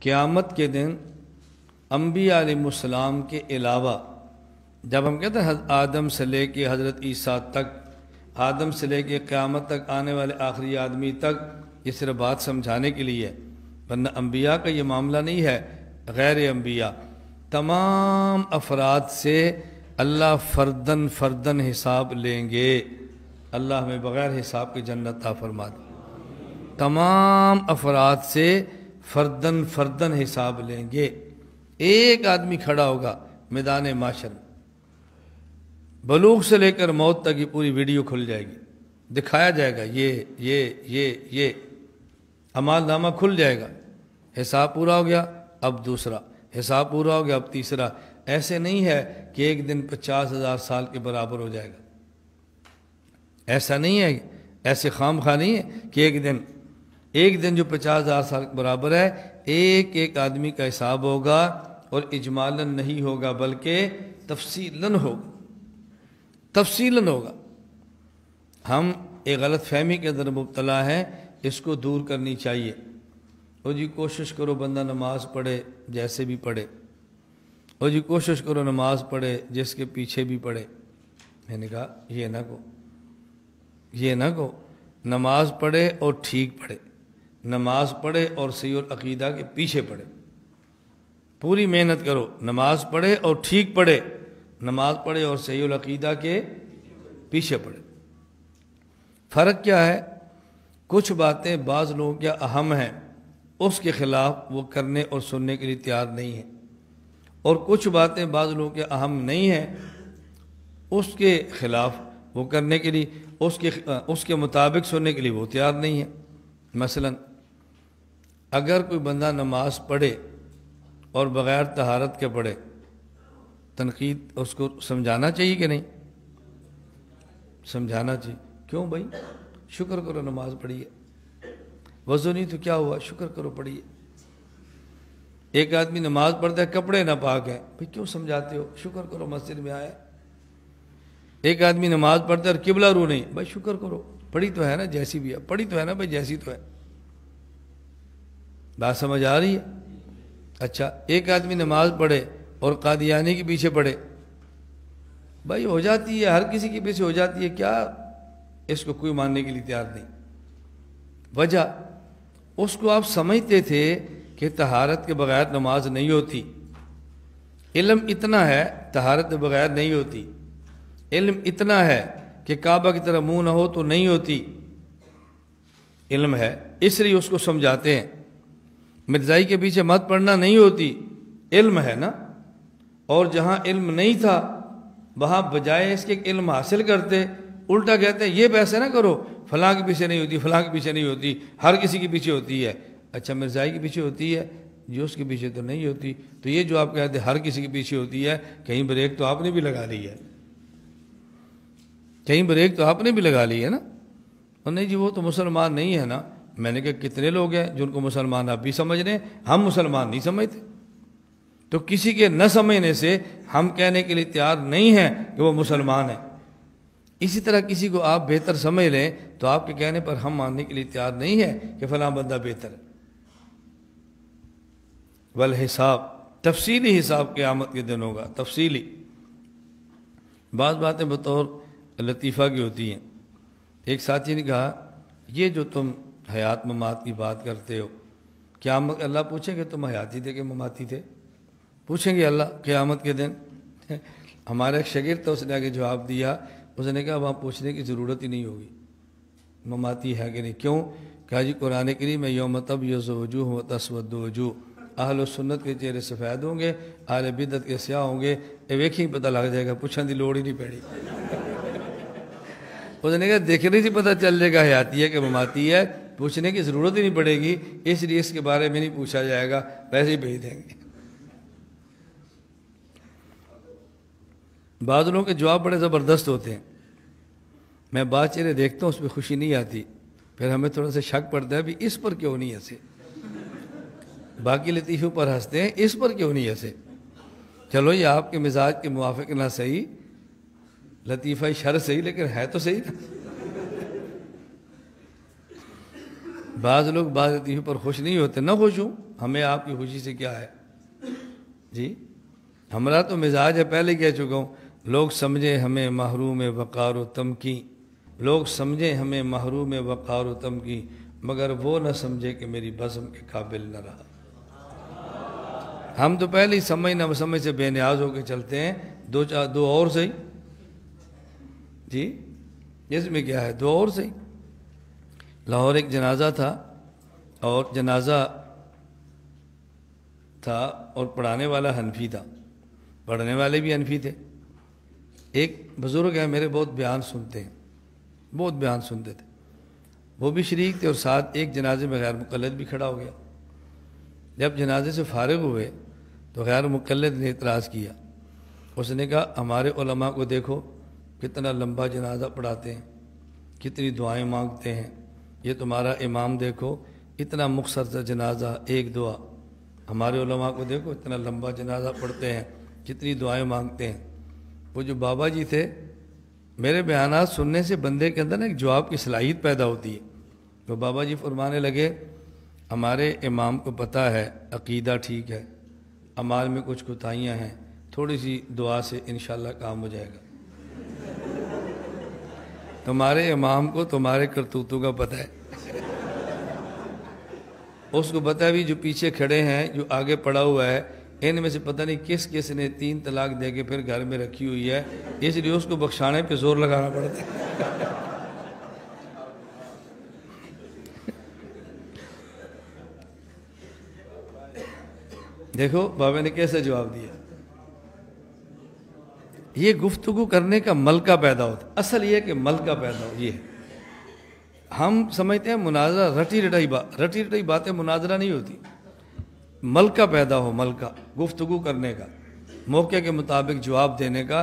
قیامت کے دن انبیاء علیہ السلام کے علاوہ، جب ہم کہتے ہیں آدم سے لے کے حضرت عیسیٰ تک، آدم سے لے کے قیامت تک آنے والے آخری آدمی تک، یہ صرف بات سمجھانے کے لیے ہے، ورنہ انبیاء کا یہ معاملہ نہیں ہے۔ غیر انبیاء تمام افراد سے اللہ فردن فردن حساب لیں گے۔ اللہ ہمیں بغیر حساب کے جنت عطا فرما دے۔ تمام افراد سے فردن فردن حساب لیں گے۔ ایک آدمی کھڑا ہوگا میدان معاشر میں، بلوغ سے لے کر موت تک یہ پوری ویڈیو کھل جائے گی، دکھایا جائے گا یہ اعمال نامہ کھل جائے گا، حساب پورا ہو گیا اب دوسرا، حساب پورا ہو گیا اب تیسرا۔ ایسے نہیں ہے کہ ایک دن 50,000 سال کے برابر ہو جائے گا، ایسا نہیں ہے، ایسے خام خواہ نہیں ہے کہ ایک دن جو 50,000 سال کے برابر ہے، ایک ایک آدمی کا حساب ہوگا، اور اجمالاً نہیں ہوگا بلکہ تفصیلاً ہوگا۔ ہم ایک غلط فہمی کے اندر مبتلا ہیں، اس کو دور کرنی چاہیے۔ اور جی کوشش کرو بندہ نماز پڑھے جیسے بھی پڑھے، اور جی کوشش کرو نماز پڑھے جس کے پیچھے بھی پڑھے۔ میں نے کہا یہ نہ کہو، نماز پڑھے اور ٹھیک پڑھے، نماز پڑھے اور صحیح العقیدہ کے پیچھے پڑھے۔ پوری محنت کرو، نماز پڑھے اور ٹھیک پڑھے، نماز پڑھے اور صحیح العقیدہ کے پیچھے پڑھے۔ فرق کیا ہے؟ کچھ باتیں بعض لوگوں کے اہم ہیں، اس کے خلاف وہ کرنے اور سننے کے لیے تیار نہیں ہیں، اور کچھ باتیں بعض لوگوں کے اہم نہیں ہیں، اس کے خلاف وہ کرنے کے لیے، اس کے مطابق سننے کے لیے وہ تیار نہیں ہے۔ مثلا اگر کوئی بندہ نماز پڑھے اور بغیر طہارت کے پڑھے، تنقید اس کو سمجھانا چاہیے کہ نہیں؟ سمجھانا چاہیے۔ کیوں بھائی؟ شکر کرو نماز پڑھیے، وضو نہیں تو کیا ہوا، شکر کرو پڑھیے۔ ایک آدمی نماز پڑھتا ہے کپڑے ناپاک ہیں، بھائی کیوں سمجھاتے ہو، شکر کرو مسجد میں آیا۔ ایک آدمی نماز پڑھتا ہے اور قبلہ رو نہیں، بھائی شکر کرو، پڑھی تو ہے نا جیسی بھی ہے، پڑھی تو ہے نا بھائی جیسی تو ہے۔ بات سمجھ آ رہی ہے؟ اچھا ایک آدمی نماز پڑھے اور قادیانی کے پیچھے پڑھے، بھائی ہو جاتی ہے، ہر کسی کے پیچھے ہو جاتی ہے، کیا اس کو کوئی ماننے کے لیے تیار نہیں۔ وجہ اس کو آپ سمجھتے تھے کہ طہارت کے بغیر نماز نہیں ہوتی، علم اتنا ہے طہارت کے بغیر نہیں ہوتی، علم اتنا ہے کہ کعبہ کی طرح منہ نہ ہو تو نہیں ہوتی، علم ہے اس لیے اس کو سمجھاتے ہیں۔ مرزائی کے پیچھے مت پڑھنا نہیں ہوتی، علم ہے نا، اور جہاں علم نہیں تھا وہاں بجائے اس کے علم حاصل کرتے، الٹا کہتے ہیں یہ پیسے نہ کرو، فلاں کے پیچھے نہیں ہوتی، فلاں کے پیچھے نہیں ہوتی، ہر کسی کے پیچھے ہوتی ہے۔ اچھا مرزائی کے پیچھے ہوتی ہے، جو اس کے پیچھے تو نہیں ہوتی، تو یہ جو آپ کہتے ہیں ہر کسی کے پیچھے ہوتی ہے، کہیں بریک تو آپ نے بھی لگا لی ہے، کہیں بریک تو آپ نے بھی لگا لی ہے نا۔ اور نہیں جی وہ تو مسلمان نہیں ہے نا۔ میں نے کہا کتنے لوگ ہیں جن کو مسلمان آپ بھی سمجھ رہے ہیں، ہم مسلمان نہیں سمجھتے، تو کسی کے نہ سمجھنے سے ہم کہنے کے لیے تیار نہیں ہیں کہ وہ مسلمان ہے۔ اسی طرح کسی کو آپ بہتر سمجھ لیں تو آپ کے کہنے پر ہم ماننے کے لیے تیار نہیں ہے کہ فلاں بندہ بہتر ہے۔ والحساب، تفصیلی حساب قیامت کے دن ہوگا، تفصیلی۔ بعض باتیں بطور لطیفہ کی ہوتی ہیں۔ ایک ساتھی نے کہا یہ جو تم حیات ممات کی بات کرتے ہو، قیامت اللہ پوچھیں گے تم حیاتی تھے کہ مماتی تھے؟ پوچھیں گے اللہ قیامت کے دن؟ ہمارا ایک شاگرد تھا، اس نے آگے جواب دیا، اس نے کہا وہاں پوچھنے کی ضرورت ہی نہیں ہوگی مماتی ہے کہ نہیں۔ کیوں؟ کہا جی قرآن کریم میں یوم تبیض وجوہ و تسود وجوہ، اہل و سنت کے چہرے سفید ہوں گے، اہل بدعت کے سیاہ ہوں گے، ویکھی پتہ لگ جائے گا، پوچھنے کی لوڑ ہی نہیں پڑی۔ اس نے کہا دیکھنے سے پتہ چل جائے گا حیاتی ہے کہ مماتی ہے، پوچھنے کی ضرورت ہی نہیں پڑے گی، اس لیے اس کے بارے میں نہیں پوچھا جائے گا، ویسے ہی بھیج دیں گے۔ بعض لوگوں کے جواب بڑے زبردست ہوتے ہیں، میں بعض چہرے دیکھتا ہوں اس پہ خوشی نہیں آتی، پھر ہمیں تھوڑا سا شک پڑتا ہے بھی اس پر کیوں نہیں ہنسے، باقی لطیفوں پر ہنستے ہیں، اس پر کیوں نہیں ہنسے؟ چلو یہ آپ کے مزاج کے موافق نہ صحیح، لطیفہ شر صحیح، لیکن ہے تو صحیح نا۔ بعض لوگ بعض لطیفوں پر خوش نہیں ہوتے، نہ خوش ہوں، ہمیں آپ کی خوشی سے کیا ہے جی؟ ہمارا تو مزاج ہے، پہلے کہہ چکا ہوں، لوگ سمجھیں ہمیں محروم وقار و تمکی، لوگ سمجھیں ہمیں محروم وقار و تمکی، مگر وہ نہ سمجھے کہ میری بزم کے قابل نہ رہا۔ ہم تو پہلے ہی سمجھ نہ سمجھ سے بے نیاز ہو کے چلتے ہیں، دو اور صحیح جی، اس میں کیا ہے، دو اور صحیح۔ لاہور ایک جنازہ تھا، اور جنازہ تھا اور پڑھانے والا حنفی تھا، پڑھنے والے بھی حنفی تھے۔ ایک بزرگ ہے میرے، بہت بیان سنتے ہیں، بہت بیان سنتے تھے، وہ بھی شریک تھے، اور ساتھ ایک جنازے میں غیر مقلد بھی کھڑا ہو گیا۔ جب جنازے سے فارغ ہوئے تو غیر مقلد نے اعتراض کیا، اس نے کہا ہمارے علماء کو دیکھو کتنا لمبا جنازہ پڑھاتے ہیں، کتنی دعائیں مانگتے ہیں، یہ تمہارا امام دیکھو اتنا مختصر جنازہ، ایک دعا، ہمارے علماء کو دیکھو اتنا لمبا جنازہ پڑھتے ہیں، کتنی دعائیں مانگتے ہیں۔ وہ جو بابا جی تھے، میرے بیانات سننے سے بندے کے اندر ایک جواب کی صلاحیت پیدا ہوتی ہے۔ تو بابا جی فرمانے لگے ہمارے امام کو پتہ ہے عقیدہ ٹھیک ہے، اعمال میں کچھ کوتاہیاں ہیں، تھوڑی سی دعا سے انشاءاللہ کام ہو جائے گا۔ تمہارے امام کو تمہارے کرتوتوں کا پتہ ہے، اس کو پتہ بھی جو پیچھے کھڑے ہیں، جو آگے پڑا ہوا ہے، ان میں سے پتہ نہیں کس کس نے 3 طلاق دے کے پھر گھر میں رکھی ہوئی ہے، اس لیے اس کو بخشانے پہ زور لگانا پڑتا ہے۔ دیکھو بابا نے کیسے جواب دیا۔ یہ گفتگو کرنے کا ملکہ پیدا ہوتا، اصل یہ کہ ملکہ پیدا ہو، یہ ہم سمجھتے ہیں مناظرہ رٹی رٹائی باتیں مناظرہ نہیں ہوتی، ملکہ پیدا ہو، ملکہ گفتگو کرنے کا، موقع کے مطابق جواب دینے کا۔